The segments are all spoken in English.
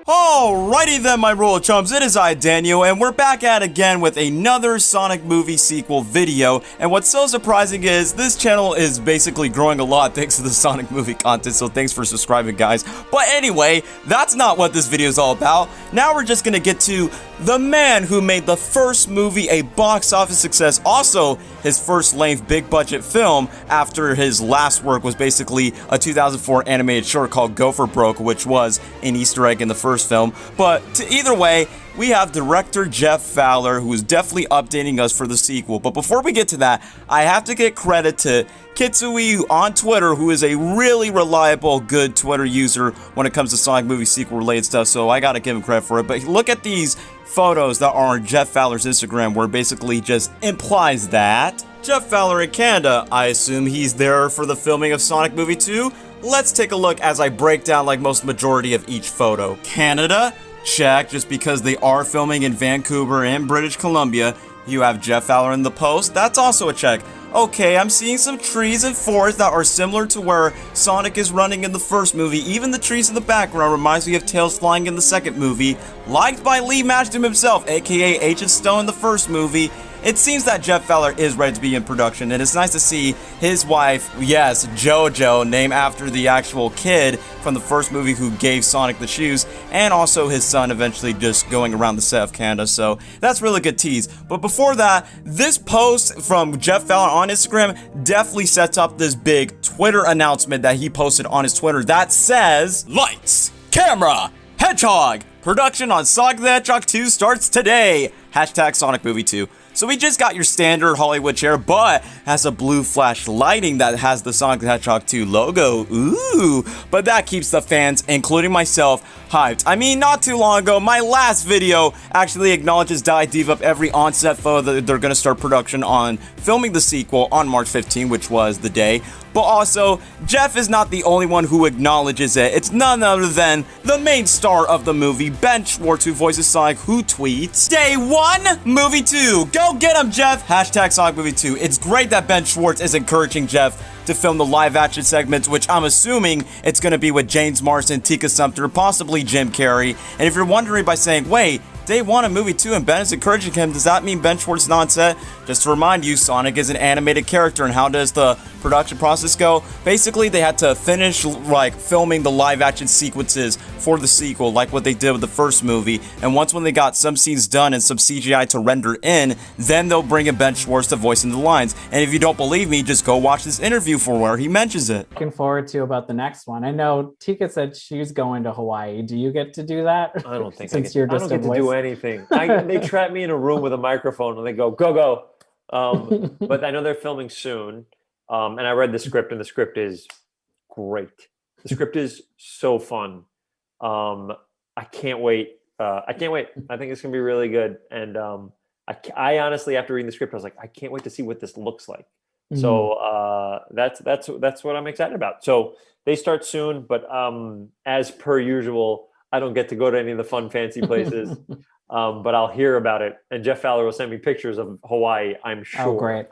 Alrighty then, my royal chums, it is I, Daniel, and we're back at it again with another Sonic movie sequel video. And what's so surprising is this channel is basically growing a lot thanks to the Sonic movie content, so thanks for subscribing, guys. But anyway, that's not what this video is all about. Now we're just gonna get to the man who made the first movie a box office success, also his first length big budget film after his last work was basically a 2004 animated short called Gopher Broke, which was an Easter egg in the first film. But either way, we have director Jeff Fowler, who is definitely updating us for the sequel. But before we get to that, I have to get credit to Kitsui on Twitter, who is a really reliable, good Twitter user when it comes to Sonic movie sequel related stuff, so I gotta give him credit for it. But look at these photos that are on Jeff Fowler's Instagram, where it basically just implies that Jeff Fowler in Canada, I assume he's there for the filming of Sonic Movie 2. Let's take a look as I break down like most majority of each photo. Canada, check, just because they are filming in Vancouver and British Columbia. You have Jeff Fowler in the post, that's also a check. Okay, I'm seeing some trees and forests that are similar to where Sonic is running in the first movie. Even the trees in the background reminds me of Tails flying in the second movie. Liked by Lee Mashdom himself, aka Agent Stone in the first movie. It seems that Jeff Fowler is ready to be in production, and it's nice to see his wife, yes, JoJo, named after the actual kid from the first movie who gave Sonic the shoes, and also his son eventually just going around the set of Canada, so that's really good tease. But before that, this post from Jeff Fowler on Instagram definitely sets up this big Twitter announcement that he posted on his Twitter that says, "Lights, camera, Hedgehog! Production on Sonic the Hedgehog 2 starts today! Hashtag Sonic Movie 2. So we just got your standard Hollywood chair, but has a blue flash lighting that has the Sonic the Hedgehog 2 logo. Ooh, but that keeps the fans, including myself, hyped. I mean, not too long ago, my last video actually acknowledges Die Diva up every on-set photo that they're gonna start production on filming the sequel on March 15, which was the day. But also, Jeff is not the only one who acknowledges it. It's none other than the main star of the movie, Ben Schwartz, who voices Sonic, who tweets, "Day 1, Movie 2. Go get him, Jeff! Hashtag Sonic Movie 2. It's great that Ben Schwartz is encouraging Jeff to film the live-action segments, which I'm assuming it's going to be with James Marsden, Tika Sumpter, possibly Jim Carrey. And if you're wondering by saying, wait, Day 1 of Movie 2 and Ben is encouraging him, does that mean Ben Schwartz is not on set? Just to remind you, Sonic is an animated character, and how does the production process go? Basically, they had to finish like filming the live-action sequences for the sequel, like what they did with the first movie, and once when they got some scenes done and some CGI to render in, then they'll bring in Ben Schwartz to voice in the lines. And if you don't believe me, just go watch this interview for where he mentions it. Looking forward to about the next one. I know Tika said she's going to Hawaii. Do you get to do that? I don't think Since I you're don't just get to do anything. They trap me in a room with a microphone and they go, go. But I know they're filming soon. And I read the script, and the script is great. The script is so fun. I can't wait. I think it's gonna be really good. And I honestly, after reading the script, I was like, I can't wait to see what this looks like. Mm-hmm. So that's what I'm excited about. So they start soon, but as per usual, I don't get to go to any of the fun, fancy places. But I'll hear about it, and Jeff Fowler will send me pictures of Hawaii, I'm sure. Oh, great.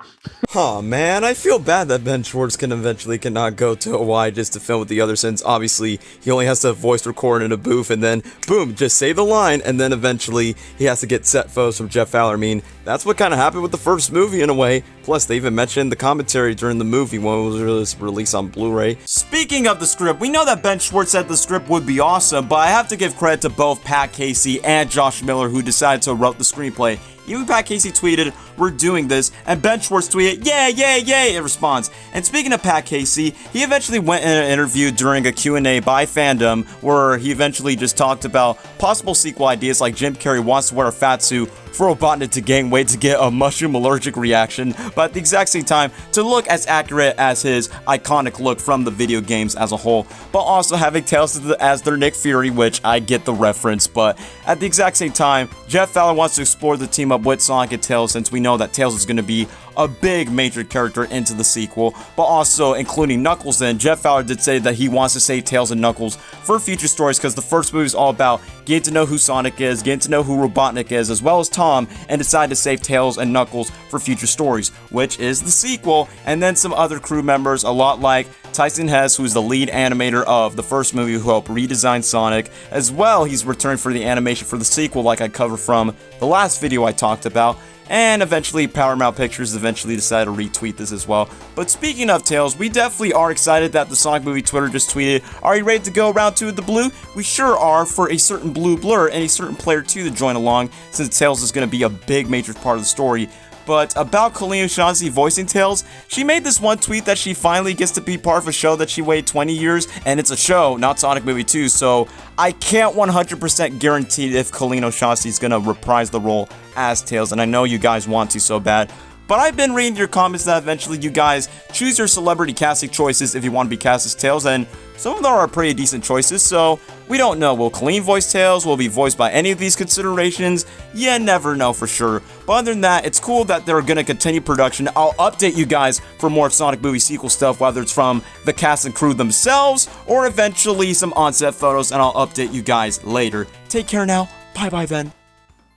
Oh man, I feel bad that Ben Schwartz cannot go to Hawaii just to film with the others, since obviously he only has to voice record in a booth and then boom, just say the line, and then eventually he has to get set photos from Jeff Fowler. I mean, that's what kind of happened with the first movie in a way. Plus, they even mentioned the commentary during the movie when it was released on Blu-ray. Speaking of the script, we know that Ben Schwartz said the script would be awesome, but I have to give credit to both Pat Casey and Josh Miller, who decided to write the screenplay. Even Pat Casey tweeted, "We're doing this," and Ben Schwartz tweeted, "Yay, yay, yay," in response. And speaking of Pat Casey, he eventually went in an interview during a Q&A by Fandom, where he eventually just talked about possible sequel ideas, like Jim Carrey wants to wear a fat suit for Robotnik to gain weight to get a mushroom allergic reaction, but at the exact same time, to look as accurate as his iconic look from the video games as a whole, but also having Tails as their Nick Fury, which I get the reference, but at the exact same time, Jeff Fowler wants to explore the team up with Sonic and Tails, since we know that Tails is going to be a big major character into the sequel, but also including Knuckles in. Jeff Fowler did say that he wants to save Tails and Knuckles for future stories, because the first movie is all about getting to know who Sonic is, getting to know who Robotnik is, as well as Tom, and decided to save Tails and Knuckles for future stories, which is the sequel, and then some other crew members, a lot like Tyson Hess, who's the lead animator of the first movie, who helped redesign Sonic. As well, he's returned for the animation for the sequel, like I covered from the last video I talked about. And eventually, Paramount Pictures eventually decided to retweet this as well. But speaking of Tails, we definitely are excited that the Sonic Movie Twitter just tweeted, "Are you ready to go round 2 of the blue?" We sure are, for a certain blue blur and a certain player 2 to join along, since Tails is going to be a big major part of the story. But about Colleen O'Shaughnessy voicing Tails, she made this one tweet that she finally gets to be part of a show that she waited 20 years, and it's a show, not Sonic Movie 2, so I can't 100% guarantee if Colleen O'Shaughnessy is going to reprise the role as Tails, and I know you guys want to so bad. But I've been reading your comments that eventually you guys choose your celebrity casting choices if you want to be cast as Tails, and some of them are pretty decent choices, so we don't know. Will Colleen voice Tails? Will it be voiced by any of these considerations? You never know for sure. But other than that, it's cool that they're going to continue production. I'll update you guys for more Sonic movie sequel stuff, whether it's from the cast and crew themselves or eventually some on-set photos, and I'll update you guys later. Take care now. Bye-bye then.